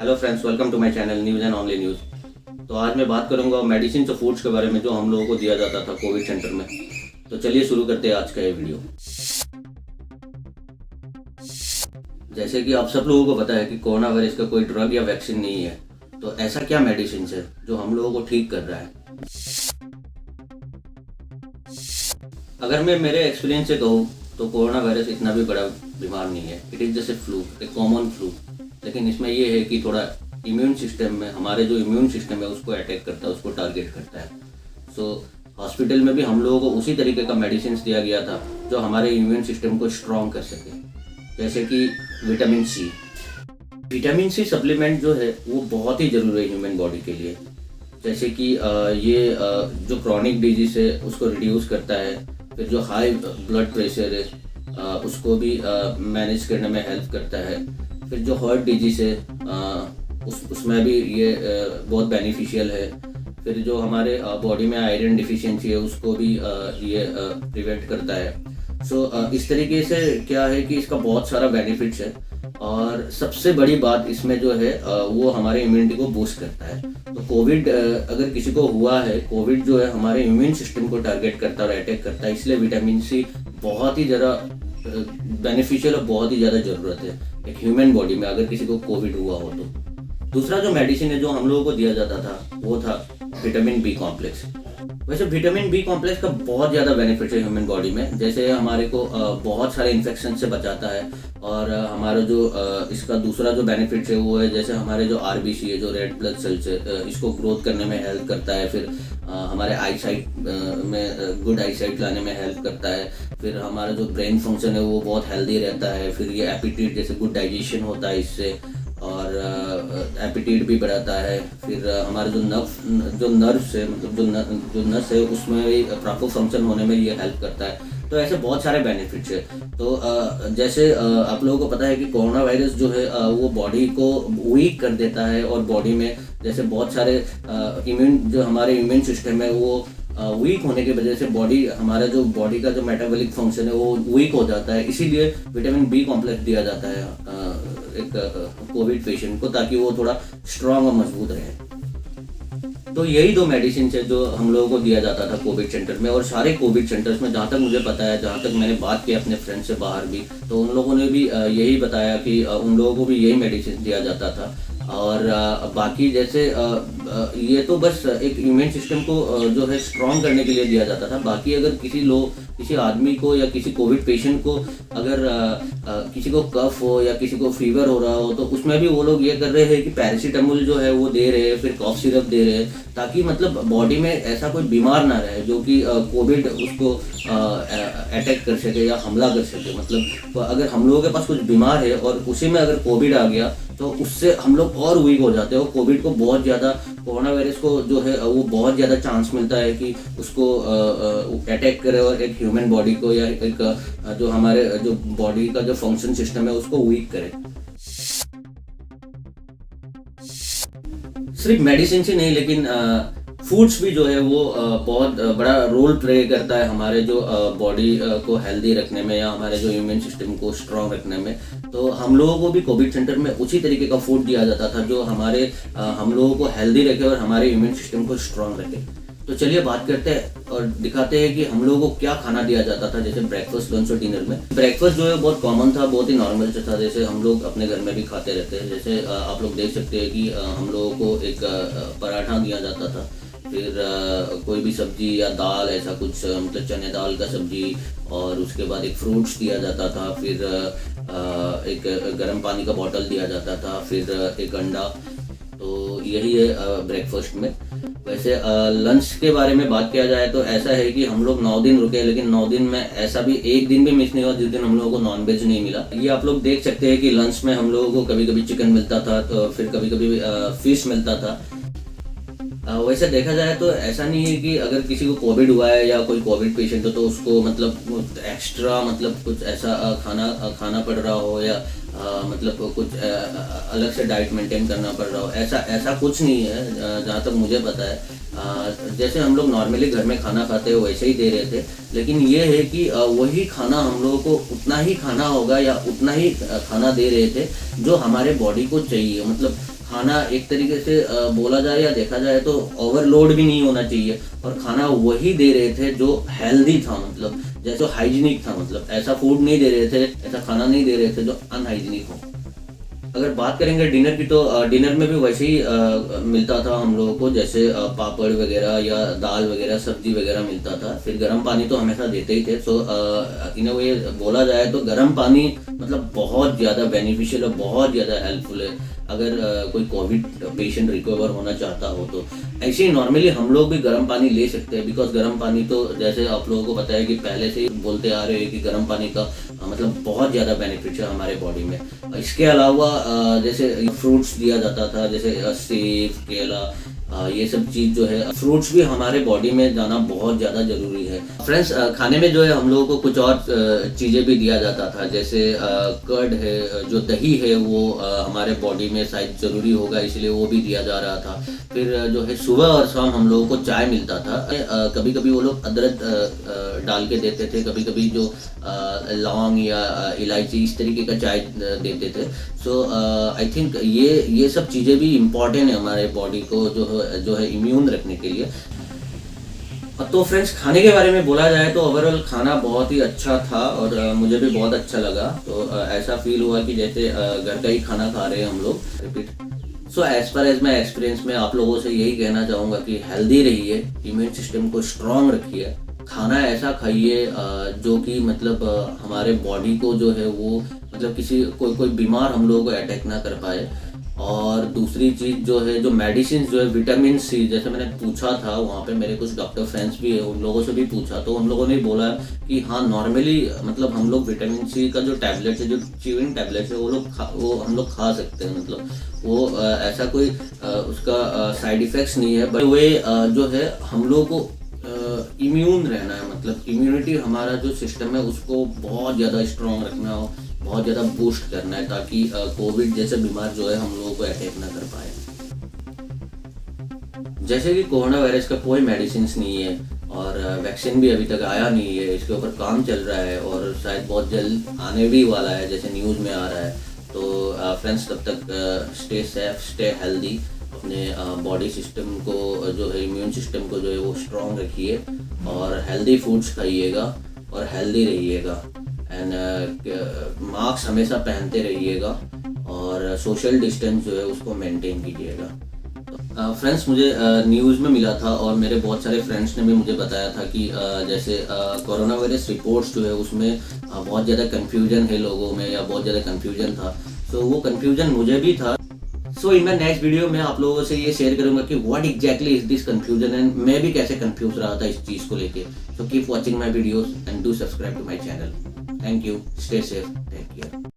Hello friends, welcome to my channel news and only news. तो आज मैं बात करूंगा मेडिसिन और फूड्स के बारे में जो हम लोगों को दिया जाता था कोविड सेंटर में। तो चलिए शुरू करते हैं आज का ये वीडियो। जैसे कि आप सब लोगों को पता है कि कोरोना वायरस का कोई ड्रग या वैक्सीन नहीं है, तो ऐसा क्या मेडिसिन है जो हम लोगों को ठीक कर रहा है। अगर मैं मेरे एक्सपीरियंस से कहूँ तो कोरोना वायरस इतना भी बड़ा बीमार नहीं है। इट इज़ जैसे फ्लू, एक कॉमन फ्लू। लेकिन इसमें ये है कि थोड़ा इम्यून सिस्टम में, हमारे जो इम्यून सिस्टम है उसको अटैक करता है, उसको टारगेट करता है। सो हॉस्पिटल में भी हम लोगों को उसी तरीके का मेडिसिन दिया गया था जो हमारे इम्यून सिस्टम को स्ट्रॉन्ग कर सके। जैसे कि vitamin C. Vitamin C supplement जो है वो बहुत ही ज़रूरी है ह्यूमन बॉडी के लिए। जैसे कि ये जो क्रॉनिक डिजीज है उसको रिड्यूस करता है। फिर जो हाई ब्लड प्रेशर है उसको भी मैनेज करने में हेल्प करता है। फिर जो हार्ट डिजीज है उसमें भी ये बहुत बेनिफिशियल है। फिर जो हमारे बॉडी में आयरन डिफिशिएंसी है उसको भी ये प्रिवेंट करता है। इस तरीके से क्या है कि इसका बहुत सारा बेनिफिट्स है। और सबसे बड़ी बात इसमें जो है वो हमारे इम्यूनिटी को बूस्ट करता है। तो कोविड अगर किसी को हुआ है, कोविड जो है हमारे इम्यून सिस्टम को टारगेट करता है और अटैक करता है। इसलिए विटामिन सी बहुत ही ज़्यादा बेनिफिशियल और बहुत ही ज़्यादा ज़रूरत है एक ह्यूमन बॉडी में अगर किसी को कोविड हुआ हो तो। दूसरा जो मेडिसिन है जो हम लोगों को दिया जाता था वो था विटामिन बी कॉम्प्लेक्स। वैसे विटामिन बी कॉम्प्लेक्स का बहुत ज़्यादा बेनिफिट है ह्यूमन बॉडी में। जैसे हमारे को बहुत सारे इन्फेक्शन से बचाता है। और हमारा जो इसका दूसरा जो बेनिफिट है वो है, जैसे हमारे जो आरबीसी है, जो रेड ब्लड सेल्स है, इसको ग्रोथ करने में हेल्प करता है। फिर हमारे आई साइट में गुड आई साइट लाने में हेल्प करता है। फिर हमारा जो ब्रेन फंक्शन है वो बहुत हेल्दी रहता है। फिर ये एपिटाइट जैसे गुड डाइजेशन होता है इससे, और एपिटाइट भी बढ़ाता है। फिर हमारे जो नर्व्स है, मतलब जो नस है उसमें भी प्रॉपर फंक्शन होने में ये हेल्प करता है। तो ऐसे बहुत सारे बेनिफिट्स है। तो जैसे आप लोगों को पता है कि कोरोना वायरस जो है वो बॉडी को वीक कर देता है। और बॉडी में जैसे बहुत सारे जो हमारे इम्यून सिस्टम है वो वीक होने की वजह से हमारा जो बॉडी का जो मेटाबॉलिक फंक्शन है वो वीक हो जाता है। इसीलिए विटामिन बी कॉम्प्लेक्स दिया जाता है एक कोविड पेशेंट को, ताकि वो थोड़ा स्ट्रांग और मजबूत रहे। तो यही दो मेडिसिन है जो हम लोगों को दिया जाता था कोविड सेंटर में। और सारे कोविड सेंटर्स में जहाँ तक मुझे पता है, जहाँ तक मैंने बात की अपने फ्रेंड से बाहर भी, तो उन लोगों ने भी यही बताया कि उन लोगों को भी यही मेडिसिन दिया जाता था। और बाकी जैसे ये तो बस एक इम्यून सिस्टम को जो है स्ट्रॉन्ग करने के लिए दिया जाता था। बाकी अगर किसी आदमी को या किसी कोविड पेशेंट को अगर किसी को कफ हो या किसी को फीवर हो रहा हो, तो उसमें भी वो लोग ये कर रहे हैं कि पैरासीटामोल जो है वो दे रहे हैं, फिर कफ सिरप दे रहे हैं, ताकि मतलब बॉडी में ऐसा कोई बीमार ना रहे जो कि कोविड उसको अटैक कर सके या हमला कर सके। मतलब तो अगर हम लोगों के पास कुछ बीमार है और उसी में अगर कोविड आ गया तो उससे हम लोग और वीक हो जाते हैं। और कोविड को बहुत ज़्यादा, कोरोना वायरस को जो है वो बहुत ज़्यादा चांस मिलता है कि उसको अटैक करे और एक ह्यूमन बॉडी को या एक जो हमारे जो बॉडी का जो फंक्शन सिस्टम है उसको वीक करे। सिर्फ मेडिसिन से नहीं, लेकिन फूड्स भी जो है वो बहुत बड़ा रोल प्ले करता है हमारे जो बॉडी को हेल्दी रखने में या हमारे जो इम्यून सिस्टम को स्ट्रॉन्ग रखने में। तो हम लोगों को भी कोविड सेंटर में उसी तरीके का फूड दिया जाता था जो हम लोगों को हेल्दी रखे और हमारे इम्यून सिस्टम को स्ट्रॉन्ग रखे। तो चलिए बात करते हैं और दिखाते हैं कि हम लोगों को क्या खाना दिया जाता था। जैसे ब्रेकफास्ट, लंच और डिनर में ब्रेकफास्ट जो है बहुत कॉमन था, बहुत ही नॉर्मल था, जैसे हम लोग अपने घर में भी खाते रहते हैं। जैसे आप लोग देख सकते हैं कि हम लोगों को एक पराठा दिया जाता था। फिर कोई भी सब्जी या दाल, ऐसा कुछ, मतलब चने दाल का सब्जी, और उसके बाद एक फ्रूट्स दिया जाता था। फिर एक गर्म पानी का बोतल दिया जाता था। फिर एक अंडा। तो यही है ब्रेकफास्ट में। वैसे लंच के बारे में बात किया जाए तो ऐसा है कि हम लोग 9 दिन रुके, लेकिन 9 दिन में ऐसा भी एक दिन भी मिस नहीं हुआ जिस दिन हम लोगों को नॉनवेज नहीं मिला। ये आप लोग देख सकते हैं कि लंच में हम लोगों को कभी कभी चिकन मिलता था, तो फिर कभी कभी फिश मिलता था। वैसे देखा जाए तो ऐसा नहीं है कि अगर किसी को कोविड हुआ है या कोई कोविड पेशेंट हो तो उसको मतलब एक्स्ट्रा मतलब कुछ ऐसा खाना पड़ रहा हो या मतलब कुछ अलग से डाइट मेंटेन करना पड़ रहा हो, ऐसा कुछ नहीं है जहाँ तक मुझे पता है। जैसे हम लोग नॉर्मली घर में खाना खाते हैं वैसे ही दे रहे थे। लेकिन ये है कि वही खाना हम लोगों को उतना ही खाना होगा या उतना ही खाना दे रहे थे जो हमारे बॉडी को चाहिए। मतलब खाना एक तरीके से बोला जाए या देखा जाए तो ओवरलोड भी नहीं होना चाहिए, और खाना वही दे रहे थे जो हेल्दी था, मतलब जैसे हाइजीनिक था, मतलब ऐसा फूड नहीं दे रहे थे, ऐसा खाना नहीं दे रहे थे जो अनहाइजीनिक हो। अगर बात करेंगे डिनर की, तो डिनर में भी वैसे ही मिलता था हम लोगों को, जैसे पापड़ वगैरह या दाल वगैरह सब्जी वगैरह मिलता था। फिर गर्म पानी तो हमेशा देते ही थे। सो इन अ वे बोला जाए तो गर्म पानी मतलब बहुत ज़्यादा बेनिफिशियल और बहुत ज़्यादा हेल्पफुल है अगर कोई कोविड पेशेंट रिकवर होना चाहता हो तो। ऐसे ही नॉर्मली हम लोग भी गर्म पानी ले सकते हैं, बिकॉज गर्म पानी तो जैसे आप लोगों को पता है कि पहले से ही बोलते आ रहे हैं कि गर्म पानी का मतलब बहुत ज़्यादा बेनिफिट है हमारे बॉडी में। इसके अलावा जैसे फ्रूट्स दिया जाता था, जैसे सेब, केला, ये सब चीज़ जो है, फ्रूट्स भी हमारे बॉडी में जाना बहुत ज़्यादा ज़रूरी है। फ्रेंड्स, खाने में जो है हम लोगों को कुछ और चीज़ें भी दिया जाता था, जैसे कर्ड है, जो दही है वो हमारे बॉडी में शायद ज़रूरी होगा, इसलिए वो भी दिया जा रहा था। फिर जो है सुबह और शाम हम लोगों को चाय मिलता था। कभी कभी वो लोग अदरक डाल के देते थे, कभी कभी जो लौंग या इलायची इस तरीके का चाय देते थे। सो आई थिंक ये सब चीज़ें भी इम्पॉर्टेंट है हमारे बॉडी को जो है इम्यून रखने के लिए। तो फ्रेंड्स, खाने के बारे में बोला जाए तो ओवरऑल खाना बहुत ही अच्छा था और मुझे भी बहुत अच्छा लगा। तो ऐसा फील हुआ कि जैसे घर का ही खाना खा रहे हैं हम लोग। Repeat. So as far as my experience, मैं आप लोगों से यही कहना चाहूँगा कि हेल्दी रहिए, इम्यून सिस्टम को स्ट्रॉन्ग रखिए, खाना ऐसा खाइए जो कि मतलब हमारे बॉडी को जो है वो मतलब कोई बीमार हम लोगों को अटैक ना कर पाए। और दूसरी चीज़ जो है, जो मेडिसिन जो है विटामिन सी, जैसे मैंने पूछा था वहाँ पे मेरे कुछ डॉक्टर फ्रेंड्स भी है, उन लोगों से भी पूछा तो उन लोगों ने बोला कि हाँ नॉर्मली मतलब हम लोग विटामिन सी का जो टैबलेट है, जो च्यूइंग टैबलेट है, वो हम लोग खा सकते हैं। मतलब वो ऐसा कोई उसका साइड इफ़ेक्ट्स नहीं है, बट वे जो है हम लोग को इम्यून रहना है, मतलब इम्यूनिटी हमारा जो सिस्टम है उसको बहुत ज़्यादा स्ट्रॉन्ग रखना हो, बहुत ज़्यादा बूस्ट करना है, ताकि कोविड जैसे बीमार जो है हम लोगों को अटैक ना कर पाए। जैसे कि कोरोना वायरस का कोई मेडिसिन नहीं है और वैक्सीन भी अभी तक आया नहीं है, इसके ऊपर काम चल रहा है और शायद बहुत जल्द आने भी वाला है, जैसे न्यूज़ में आ रहा है। तो फ्रेंड्स, तब तक स्टे सेफ, स्टे हेल्दी, अपने बॉडी सिस्टम को जो है, इम्यून सिस्टम को जो है वो स्ट्रॉन्ग रखिए और हेल्दी फूड्स खाइएगा और हेल्दी रहिएगा एंड मास्क हमेशा पहनते रहिएगा और सोशल डिस्टेंस जो है उसको मेंटेन कीजिएगा। फ्रेंड्स, मुझे न्यूज़ में मिला था और मेरे बहुत सारे फ्रेंड्स ने भी मुझे बताया था कि जैसे कोरोना वायरस रिपोर्ट्स जो है उसमें बहुत ज़्यादा कन्फ्यूजन है लोगों में, या बहुत ज़्यादा कन्फ्यूजन था। तो वो कन्फ्यूजन मुझे भी था। सो इन माई नेक्स्ट वीडियो में आप लोगों से ये शेयर करूंगा कि what exactly is this confusion, and मैं भी कैसे कंफ्यूज रहा था इस चीज़ को लेके। So keep watching my videos and do subscribe to my channel. Thank you, stay safe, take care.